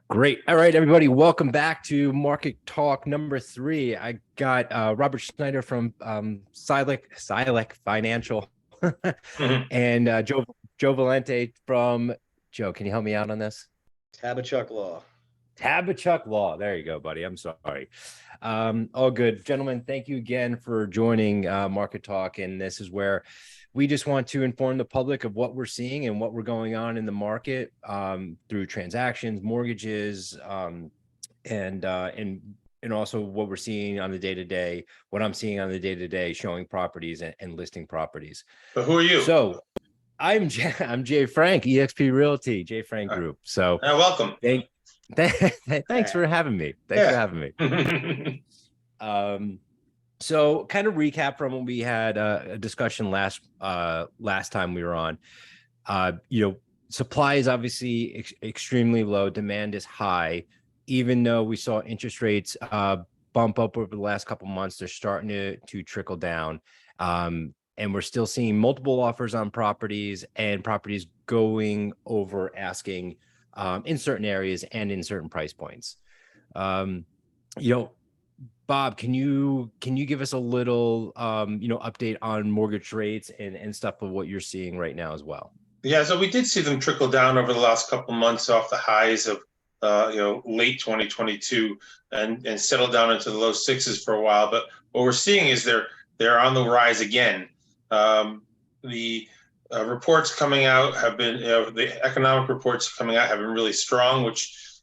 Great. All right, everybody, welcome back to Market Talk number 3. I got Robert Snyder from Silex Financial Mhm. and Joe Valente from Joe. Can you help me out on this? Tabatchouk law. Tabatchouk Law. There you go, buddy. I'm sorry. All good. Gentlemen, thank you again for joining Market Talk. And this is where we just want to inform the public of what we're seeing and what we're going on in the market through transactions, mortgages, and also what we're seeing on the day-to-day, what I'm seeing on the day-to-day, showing properties and listing properties. But who are you? So I'm Jay Frank, eXp Realty, Jay Frank Group. So Welcome. thanks for having me. Thanks for having me. So kind of recap from when we had a discussion last time we were on. Supply is obviously extremely low. Demand is high. Even though we saw interest rates bump up over the last couple months, they're starting to trickle down. And we're still seeing multiple offers on properties and properties going over asking in certain areas and in certain price points. Bob, can you give us a little update on mortgage rates and stuff of what you're seeing right now as well? Yeah, so we did see them trickle down over the last couple months off the highs of late 2022 and settle down into the low sixes for a while. But what we're seeing is they're on the rise again. The reports coming out have been the economic reports coming out have been really strong, which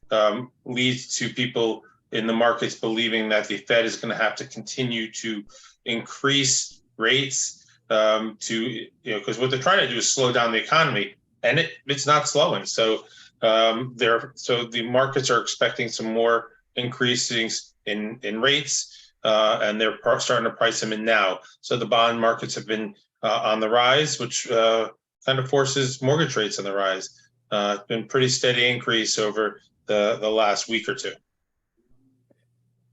leads to people in the markets believing that the Fed is going to have to continue to increase rates because what they're trying to do is slow down the economy, and it's not slowing. So the markets are expecting some more increases in rates, and they're starting to price them in now. So the bond markets have been on the rise, which kind of forces mortgage rates on the rise. It's been pretty steady increase over the last week or two.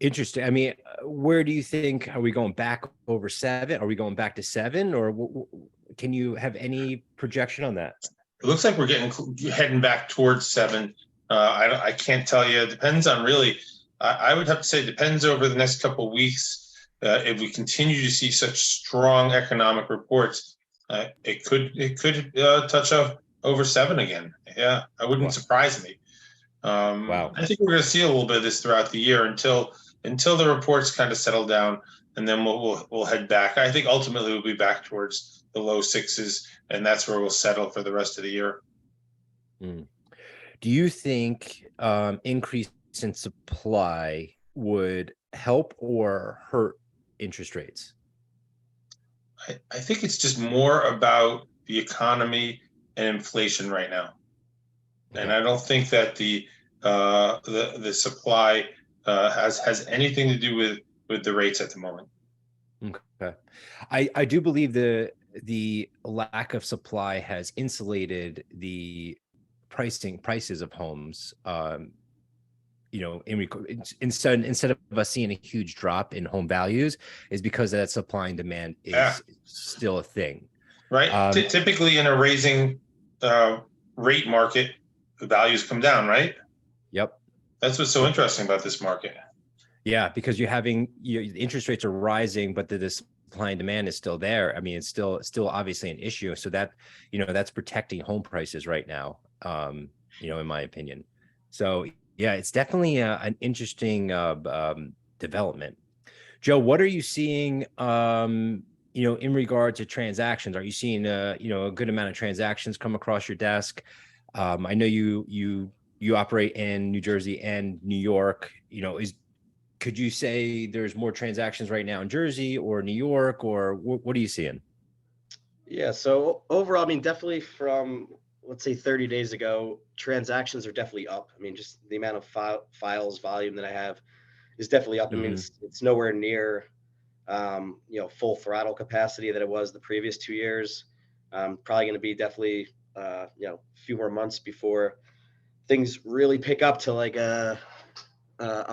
Interesting. I mean, where do you think, are we going back over 7? Are we going back to 7? Or can you have any projection on that? It looks like we're heading back towards 7. I can't tell you. It depends on really. I would have to say it depends over the next couple of weeks. If we continue to see such strong economic reports, it could touch up over 7 again. Yeah, that wouldn't surprise me. Wow. I think we're going to see a little bit of this throughout the year until the reports kind of settle down, and then we'll head back. I think ultimately we'll be back towards the low sixes, and that's where we'll settle for the rest of the year. Do you think increase in supply would help or hurt interest rates? I think it's just more about the economy and inflation right now, and I don't think that the supply has anything to do with the rates at the moment. Okay, I do believe the lack of supply has insulated the prices of homes. Instead of us seeing a huge drop in home values, is because that supply and demand is still a thing. Right. Typically in a raising rate market, the values come down, right? Yep. That's what's so interesting about this market. Yeah, because the interest rates are rising, but the supply and demand is still there. I mean, it's still obviously an issue. So that, that's protecting home prices right now, in my opinion. So yeah, it's definitely an interesting development. Joe, what are you seeing, in regard to transactions? Are you seeing a good amount of transactions come across your desk? I know you operate in New Jersey and New York. Could you say there's more transactions right now in Jersey or New York, or what are you seeing? Yeah, so overall, I mean, definitely from, let's say 30 days ago, transactions are definitely up. I mean, just the amount of files volume that I have is definitely up. I mean, it's nowhere near, full throttle capacity that it was the previous 2 years. Probably going to be definitely, a few more months before things really pick up to like a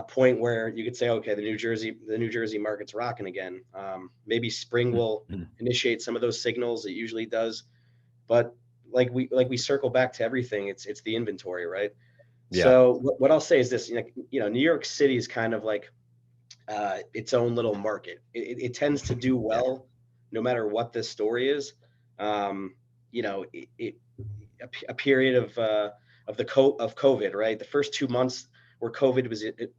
point where you could say, okay, the New Jersey market's rocking again. Maybe spring will initiate some of those signals. It usually does, but like we circle back to everything. It's the inventory, right? Yeah. So what I'll say is this, New York City is kind of like its own little market. It tends to do well no matter what the story is. You know, a period of COVID, right? The first 2 months where COVID was it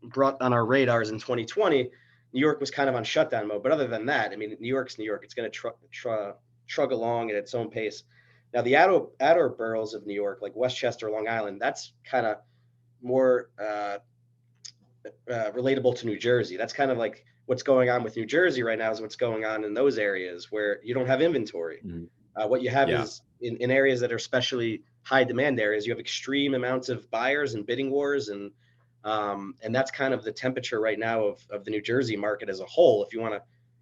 brought on our radars in 2020, New York was kind of on shutdown mode. But other than that, I mean, New York's New York. It's going to trug along at its own pace. Now, the outer boroughs of New York, like Westchester, Long Island, that's kind of more relatable to New Jersey. That's kind of like what's going on with New Jersey right now is what's going on in those areas where you don't have inventory. Mhm. What you have Yeah. is in areas that are especially high demand areas, you have extreme amounts of buyers and bidding wars. And that's kind of the temperature right now of the New Jersey market as a whole, if you want to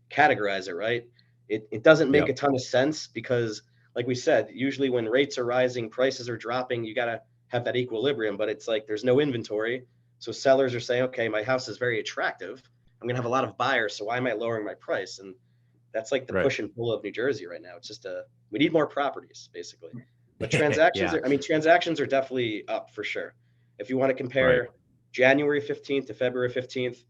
categorize it, right? It doesn't make Yep. a ton of sense because, like we said, usually when rates are rising, prices are dropping, you got to have that equilibrium, but it's like there's no inventory. So sellers are saying, okay, my house is very attractive. I'm going to have a lot of buyers. So why am I lowering my price? And that's like the Right. push and pull of New Jersey right now. It's just we need more properties basically. But Yeah. transactions are definitely up for sure. If you want to Right. compare January 15th to February 15th,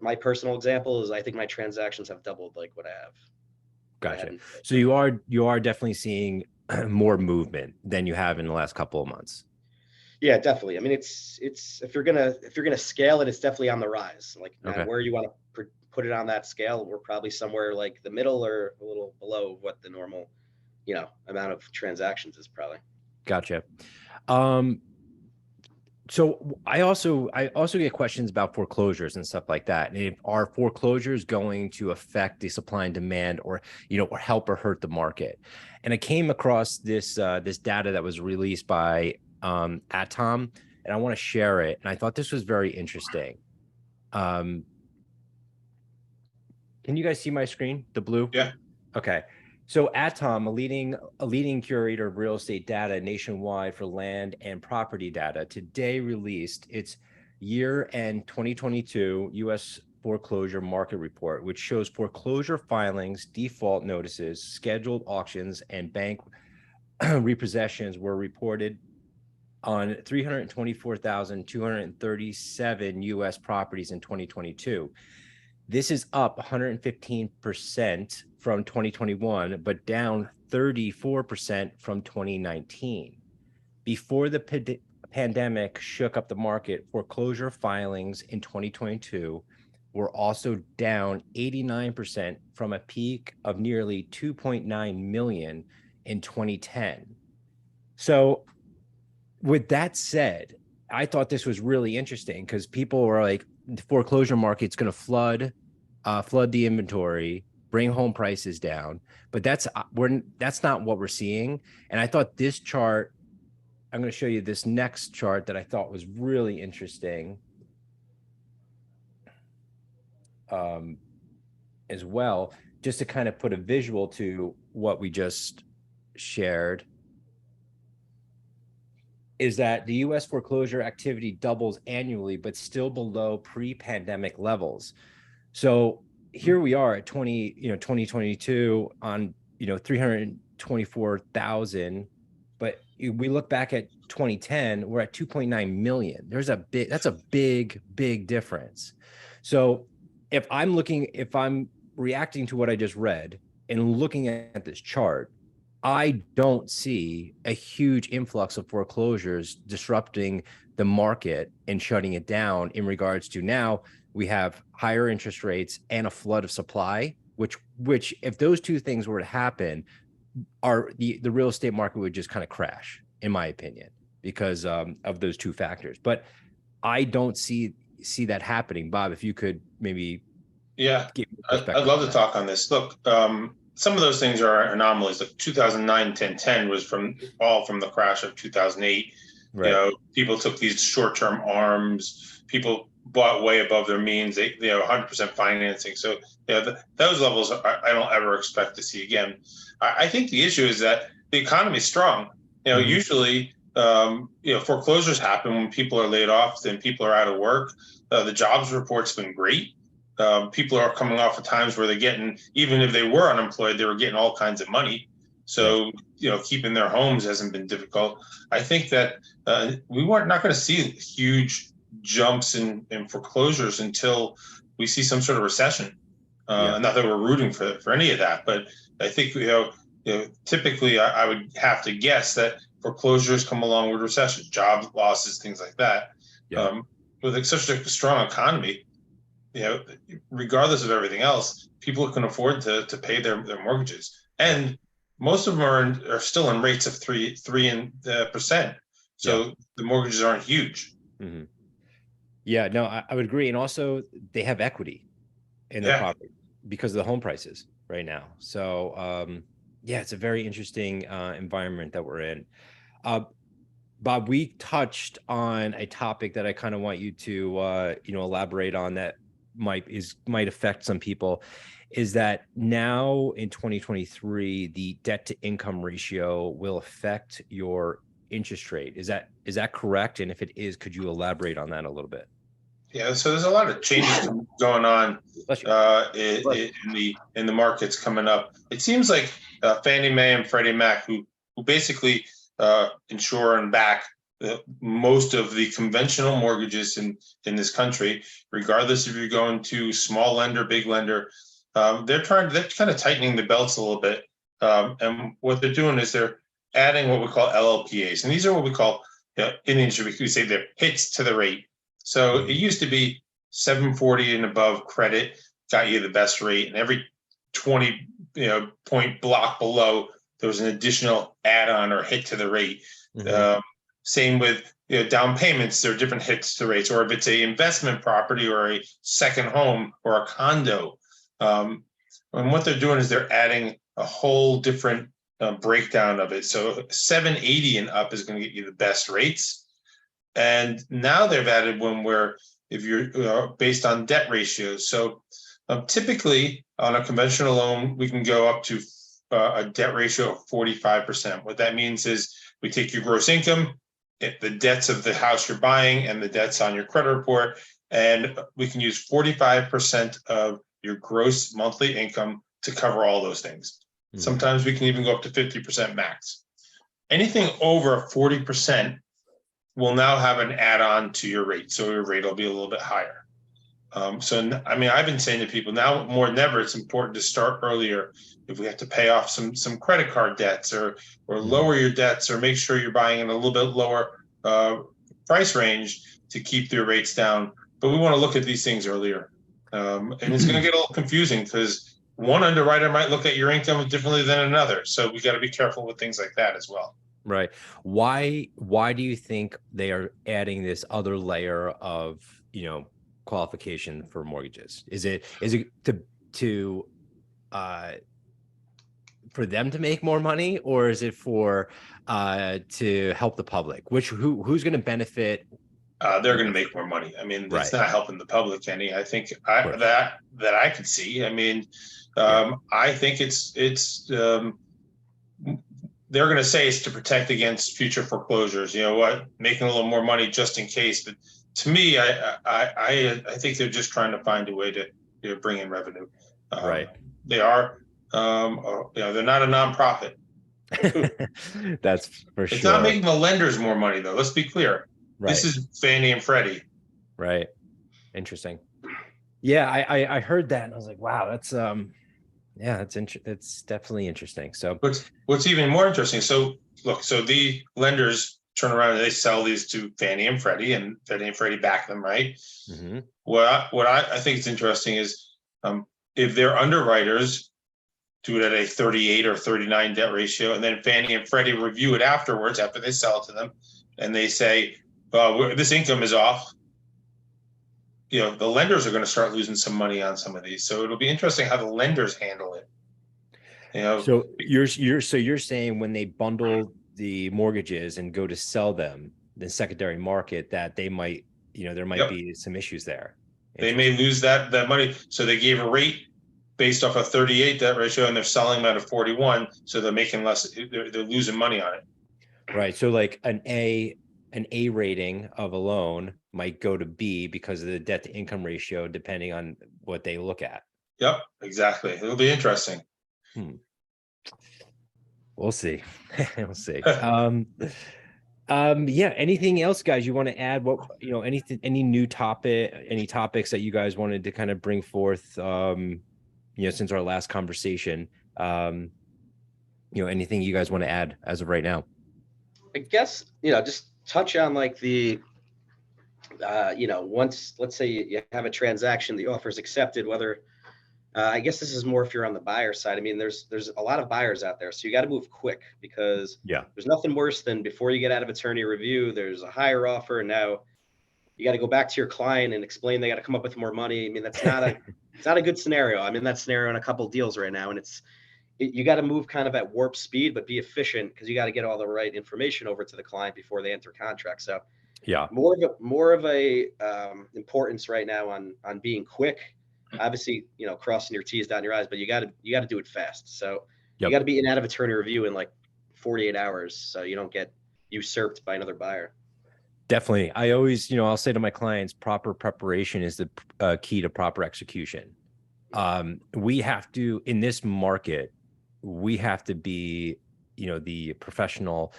my personal example is I think my transactions have doubled like what I have. Gotcha. So you are definitely seeing more movement than you have in the last couple of months. Yeah, definitely. I mean, it's if you're gonna scale it, it's definitely on the rise. Like now, Okay. where you want to put it on that scale, we're probably somewhere like the middle or a little below what the normal, amount of transactions is probably. Gotcha. So I also get questions about foreclosures and stuff like that. And if are foreclosures going to affect the supply and demand, or or help or hurt the market? And I came across this this data that was released by Atom, and I want to share it. And I thought this was very interesting. Can you guys see my screen? The blue? Yeah. Okay. So Atom, a leading curator of real estate data nationwide for land and property data, today released its year-end 2022 U.S. foreclosure market report, which shows foreclosure filings, default notices, scheduled auctions, and bank repossessions were reported on 324,237 U.S. properties in 2022. This is up 115% from 2021, but down 34% from 2019. Before the pandemic shook up the market, foreclosure filings in 2022 were also down 89% from a peak of nearly 2.9 million in 2010. So with that said, I thought this was really interesting because people were like, the foreclosure market's going to flood the inventory, bring home prices down. But that's not what we're seeing. And I thought this chart, I'm going to show you this next chart that I thought was really interesting as well, just to kind of put a visual to what we just shared. Is that the U.S. foreclosure activity doubles annually, but still below pre-pandemic levels. So here we are at 2022 on 324,000, but we look back at 2010, we're at 2.9 million. That's a big difference. So if I'm reacting to what I just read and looking at this chart, I don't see a huge influx of foreclosures disrupting the market and shutting it down in regards to now we have higher interest rates and a flood of supply, which if those two things were to happen, the real estate market would just kind of crash, in my opinion, because of those two factors. But I don't see that happening. Bob, if you could maybe give I'd love to talk on this. Look, some of those things are anomalies. Like 2009, 10 was from the crash of 2008. Right. People took these short-term arms. People bought way above their means. They 100% financing. So those levels I don't ever expect to see again. I think the issue is that the economy is strong. Usually, foreclosures happen when people are laid off and people are out of work. The jobs report's been great. People are coming off of times where they're getting, even if they were unemployed, they were getting all kinds of money. So, keeping their homes hasn't been difficult. I think that we weren't not going to see huge jumps in foreclosures until we see some sort of recession. Not that we're rooting for any of that, but I think, typically I would have to guess that foreclosures come along with recession, job losses, things like that. With such a strong economy, regardless of everything else, people can afford to pay their mortgages, and most of them are still in rates of 3%. So the mortgages aren't huge. Mm-hmm. Yeah, no, I would agree. And also they have equity in their property because of the home prices right now. So it's a very interesting environment that we're in. Bob, we touched on a topic that I kind of want you to elaborate on that might affect some people, is that now in 2023 the debt to income ratio will affect your interest rate. Is that correct? And if it is, could you elaborate on that a little bit? Yeah, so there's a lot of changes going on in the markets coming up. It seems like Fannie Mae and Freddie Mac, who basically insure and back most of the conventional mortgages in this country, regardless if you're going to small lender, big lender, they're kind of tightening the belts a little bit. And what they're doing is they're adding what we call LLPAs. And these are what we call, in the industry, we say they're hits to the rate. So it used to be 740 and above credit got you the best rate, and every 20 point block below there was an additional add-on or hit to the rate. Same with down payments, there are different hits to rates, or if it's a investment property or a second home or a condo. And what they're doing is they're adding a whole different breakdown of it. So 780 and up is going to get you the best rates. And now they've added one where if you're based on debt ratios. So typically on a conventional loan, we can go up to a debt ratio of 45%. What that means is we take your gross income, the debts of the house you're buying, and the debts on your credit report, and we can use 45% of your gross monthly income to cover all those things. Sometimes we can even go up to 50% max. Anything over 40% will now have an add-on to your rate, so your rate will be a little bit higher. I've been saying to people now more than ever, it's important to start earlier. If we have to pay off some credit card debts or lower your debts, or make sure you're buying in a little bit lower price range to keep their rates down. But we want to look at these things earlier. And it's going to get a little confusing because one underwriter might look at your income differently than another. So we got to be careful with things like that as well. Right. Why do you think they are adding this other layer of, qualification for mortgages? Is it to for them to make more money, or is it for to help the public? Who's going to benefit? They're going to make more money. I mean, it's not helping the public any. I think that I could see. I mean, I think it's they're going to say it's to protect against future foreclosures. Making a little more money just in case. But to me, I think they're just trying to find a way to bring in revenue. Right. They are. They're not a nonprofit. That's for sure. It's not making the lenders more money, though. Let's be clear. Right. This is Fannie and Freddie. Right. Interesting. Yeah, I heard that and I was like, wow, that's that's definitely interesting. So what's even more interesting, so the lenders turn around and they sell these to Fannie and Freddie, and Fannie and Freddie back them, right? Mm-hmm. What I think is interesting is if their underwriters do it at a 38 or 39 debt ratio, and then Fannie and Freddie review it afterwards after they sell it to them, and they say, this income is off. The lenders are going to start losing some money on some of these. So it'll be interesting how the lenders handle it. So you're saying when they bundle the mortgages and go to sell them the secondary market, that they might, there might be some issues there. They may lose that money. So they gave a rate based off a 38 debt ratio, and they're selling them at a 41. So they're making less. They're losing money on it. Right. So like an A rating of a loan might go to B because of the debt to income ratio, depending on what they look at. Yep, exactly. It'll be interesting. We'll see. We'll see. Yeah, anything else, guys, you want to add? What, anything, any new any topics that you guys wanted to kind of bring forth, since our last conversation? Anything you guys want to add as of right now? I guess, just touch on like once, let's say you have a transaction, the offer is accepted, whether, I guess this is more if you're on the buyer side. I mean, there's a lot of buyers out there, so you got to move quick, because Yeah. there's nothing worse than before you get out of attorney review, there's a higher offer, and now you got to go back to your client and explain they got to come up with more money. I mean, that's not it's not a good scenario. I'm in that scenario in a couple of deals right now, and you got to move kind of at warp speed, but be efficient, because you got to get all the right information over to the client before they enter contract. So Yeah. more of a importance right now on being quick. Obviously, crossing your T's, dotting your I's, but you got to do it fast. So you got to be in out of attorney review in like 48 hours, so you don't get usurped by another buyer. Definitely. I always, I'll say to my clients, proper preparation is the key to proper execution. We have to, in this market, we have to be, the professional,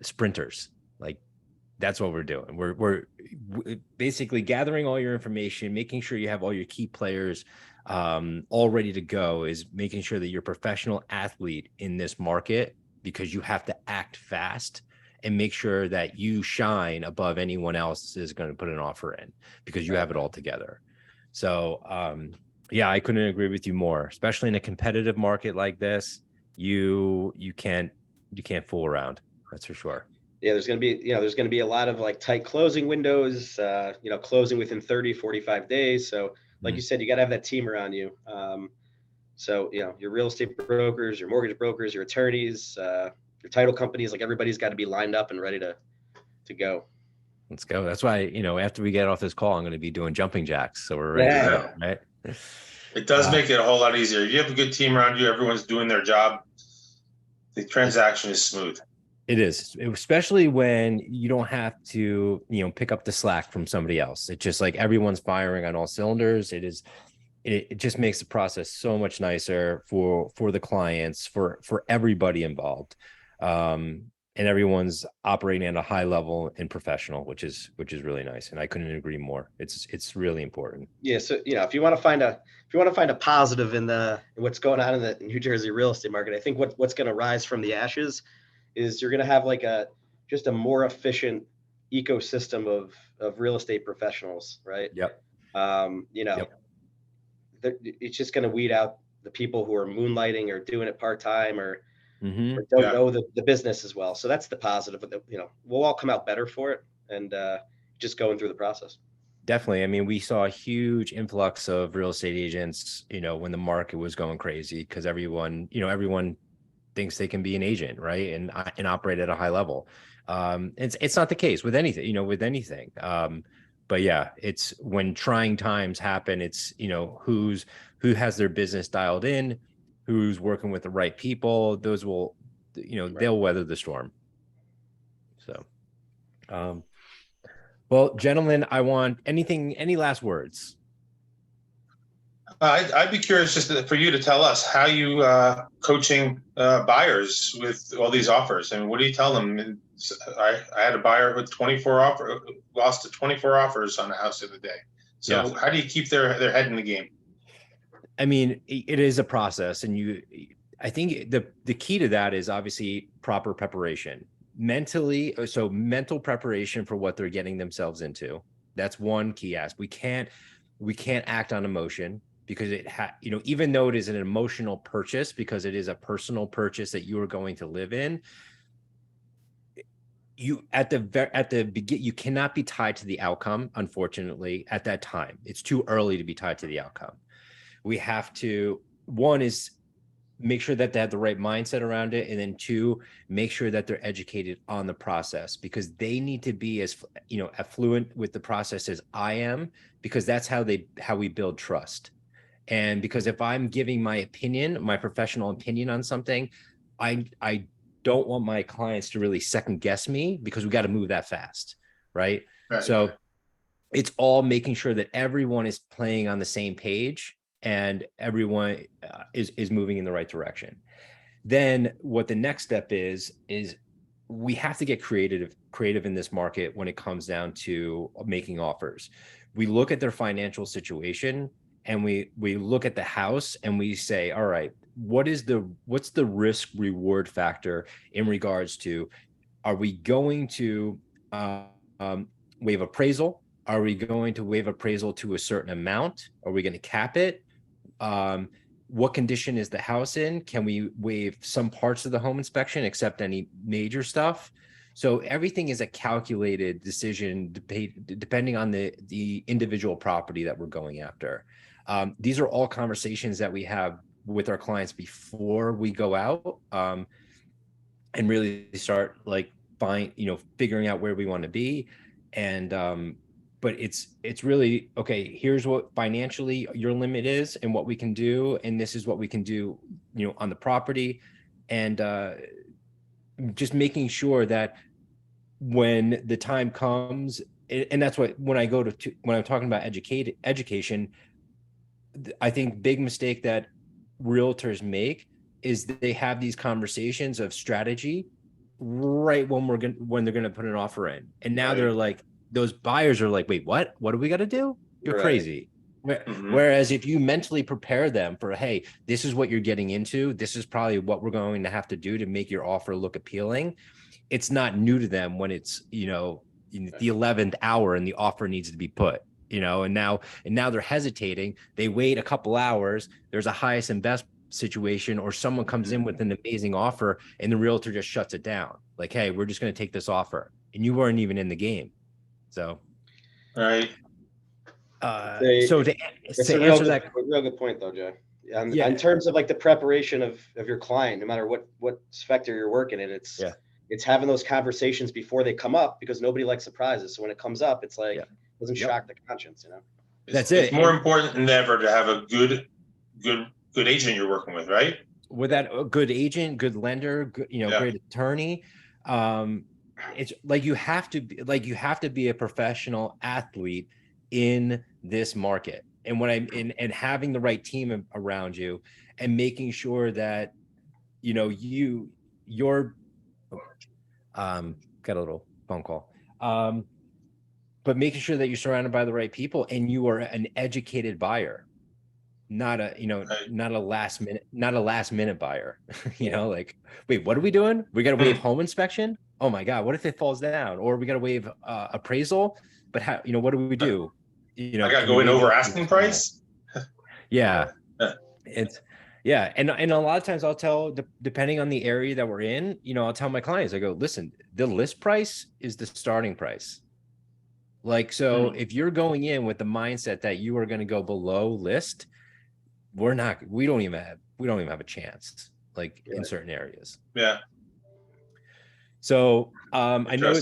sprinters. Like, that's what we're doing. We're basically gathering all your information, making sure you have all your key players all ready to go, is making sure that you're a professional athlete in this market, because you have to act fast and make sure that you shine above anyone else is going to put an offer in, because you have it all together. So, yeah, I couldn't agree with you more, especially in a competitive market like this. You can't fool around. That's for sure. Yeah, there's going to be a lot of like tight closing windows, closing within 30, 45 days. So like you said, you got to have that team around you. So, your real estate brokers, your mortgage brokers, your attorneys, your title companies, like everybody's got to be lined up and ready to go. Let's go. That's why, after we get off this call, I'm going to be doing jumping jacks. So we're ready to go, right? It does make it a whole lot easier. If you have a good team around you, everyone's doing their job, the transaction is smooth. It is, especially when you don't have to, pick up the slack from somebody else. It's just like everyone's firing on all cylinders. It just makes the process so much nicer for the clients, for everybody involved. And everyone's operating at a high level and professional, which is really nice. And I couldn't agree more. It's really important. Yeah. So, if you want to find a positive in what's going on in the New Jersey real estate market, I think what's going to rise from the ashes is you're going to have like just a more efficient ecosystem of real estate professionals, right? Yep. It's just going to weed out the people who are moonlighting or doing it part-time or don't know the business as well. So that's the positive. We'll all come out better for it, and just going through the process. Definitely. I mean, we saw a huge influx of real estate agents, when the market was going crazy, because everyone thinks they can be an agent, right? And operate at a high level. It's not the case with anything, but yeah, it's when trying times happen, it's, who has their business dialed in, who's working with the right people, those will, they'll weather the storm. So, well, gentlemen, I want any last words? I'd be curious just for you to tell us how you coaching buyers with all these offers, and what do you tell them? I had a buyer with 24 lost to 24 offers on a house the other day. So how do you keep their head in the game? I mean, it is a process, and I think the key to that is obviously proper preparation mentally. So mental preparation for what they're getting themselves into. That's one key aspect. We can't act on emotion, because even though it is an emotional purchase, because it is a personal purchase that you are going to live in, you at the beginning, you cannot be tied to the outcome. Unfortunately, at that time, it's too early to be tied to the outcome. We have to, one is make sure that they have the right mindset around it. And then two, make sure that they're educated on the process, because they need to be as affluent with the process as I am, because that's how we build trust. And because if I'm giving my opinion, my professional opinion on something, I don't want my clients to really second guess me, because we got to move that fast. Right. So it's all making sure that everyone is playing on the same page and everyone is moving in the right direction. then what the next step is we have to get creative in this market when it comes down to making offers. We look at their financial situation, and we look at the house, and we say, all right, what's the risk reward factor in regards to, are we going to waive appraisal? Are we going to waive appraisal to a certain amount? Are we going to cap it? What condition is the house in? Can we waive some parts of the home inspection except any major stuff? So everything is a calculated decision depending on the individual property that we're going after. These are all conversations that we have with our clients before we go out, and really start like figuring out where we want to be. And but it's really, okay, here's what financially your limit is and what we can do, and this is what we can do, on the property. And just making sure that when the time comes, and that's what, when I'm talking about education, I think big mistake that realtors make is that they have these conversations of strategy right when they're gonna put an offer in, and now they're like, those buyers are like, wait, what do we got to do? You're crazy. Whereas if you mentally prepare them for, hey, this is what you're getting into, this is probably what we're going to have to do to make your offer look appealing, it's not new to them when it's in the 11th hour and the offer needs to be put, and now they're hesitating. They wait a couple hours, there's a highest and best situation, or someone comes in with an amazing offer and the realtor just shuts it down, like, hey, we're just going to take this offer, and you weren't even in the game. So right. So to answer that, real good point though, Jay. In terms of like the preparation of your client, no matter what sector you're working in, it's having those conversations before they come up, because nobody likes surprises. So when it comes up, it's like, it doesn't shock the conscience, That's it. It's more important than ever to have a good agent you're working with, right? With that, a good agent, good lender, good, great attorney. It's like you have to be a professional athlete in this market, and and having the right team around you, and making sure that you're got a little phone call, but making sure that you're surrounded by the right people and you are an educated buyer, not a not a last minute buyer. Like, wait, what are we doing? We got to waive home inspection? Oh my god, what if it falls down? Or we got to waive appraisal? But how, what do we do? I got to go in over asking price. It's and a lot of times I'll tell, depending on the area that we're in, I'll tell my clients, I go, listen, the list price is the starting price. Like, so if you're going in with the mindset that you are going to go below list, we don't even have a chance, like, in certain areas. So I know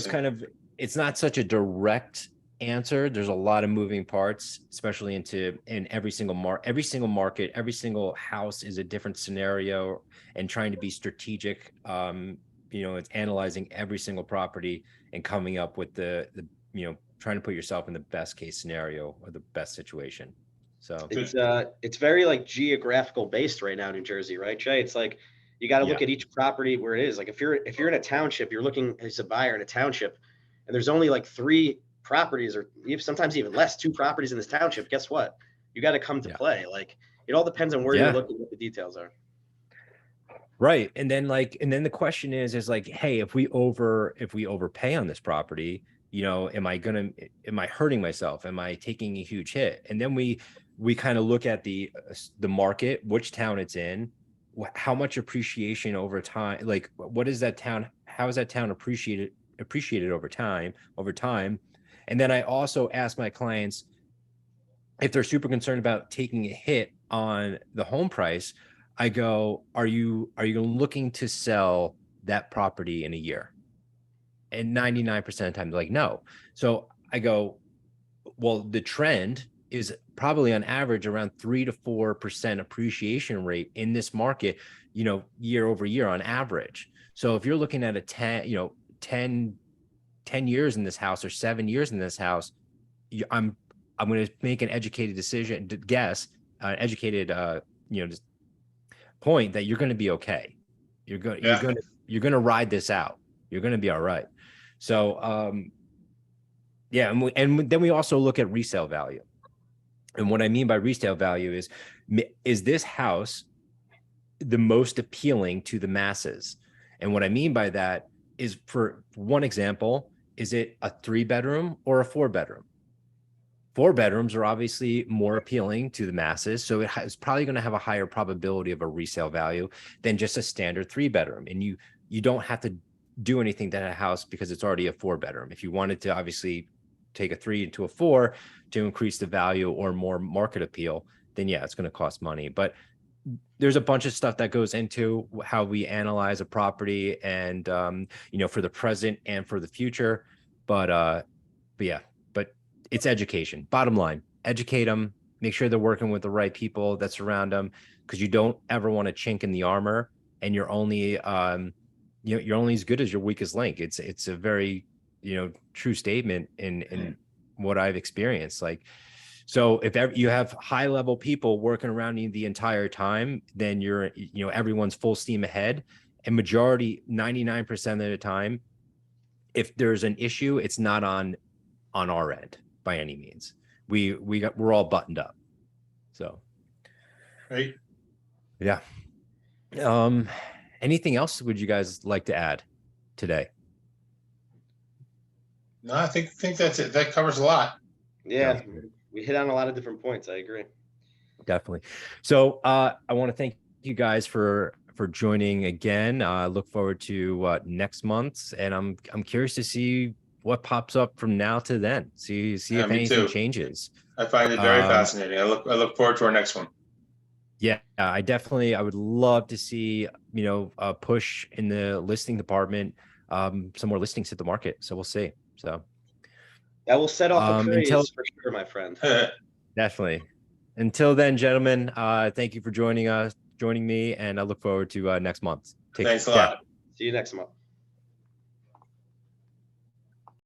it's not such a direct answer. There's a lot of moving parts, especially in every single market, every single house is a different scenario, and trying to be strategic. It's analyzing every single property and coming up with the trying to put yourself in the best case scenario or the best situation. So it's very like geographical based right now, New Jersey, right, Jay? It's like you got to look at each property where it is. Like if you're in a township, you're looking as a buyer in a township, and there's only like 3 properties, or sometimes even less, 2 properties in this township. Guess what? You got to come to play. Like, it all depends on where you're looking, what the details are. Right. And then the question is like, hey, if we overpay on this property, am I hurting myself? Am I taking a huge hit? And then we kind of look at the market, which town it's in, how much appreciation over time, like what is that town, how is that town appreciated over time. And then I also ask my clients, if they're super concerned about taking a hit on the home price, I go, are you looking to sell that property in a year? And 99% of the time, they're like, no. So I go, well, the trend is probably on average around 3 to 4% appreciation rate in this market, year over year on average. So if you're looking at a 10 years in this house or 7 years in this house, I'm going to make an educated decision, educated, point that you're going to be okay. you're gonna ride this out. You're gonna be all right. So yeah, and then we also look at resale value. And what I mean by resale value is this house the most appealing to the masses? And what I mean by that is, for one example, is it a 3-bedroom or a 4-bedroom? 4 bedrooms are obviously more appealing to the masses, so it's probably going to have a higher probability of a resale value than just a standard 3-bedroom. And you don't have to do anything to that house because it's already a 4-bedroom. If you wanted to obviously take a 3 into a 4 to increase the value or more market appeal, then yeah, it's going to cost money. But there's a bunch of stuff that goes into how we analyze a property, and for the present and for the future. But yeah, but it's education. Bottom line, educate them, make sure they're working with the right people that surround them, because you don't ever want a chink in the armor, and you're only you're only as good as your weakest link. It's a very true statement in what I've experienced. Like, so if you have high level people working around you the entire time, then everyone's full steam ahead. And majority, 99% of the time, if there's an issue, it's not on our end by any means. We're all buttoned up. So, Right. Yeah. Anything else would you guys like to add today? No, I think that's it. That covers a lot. Yeah, we hit on a lot of different points. I agree. Definitely. So I want to thank you guys for joining again. Look forward to next month's, and I'm curious to see what pops up from now to then. See if anything changes. I find it very fascinating. I look forward to our next one. Yeah, I would love to see a push in the listing department, some more listings hit the market. So we'll see. So that will set off a craze for sure, my friend. Definitely. Until then, gentlemen, thank you for joining me, and I look forward to next month. Thanks a lot. See you next month.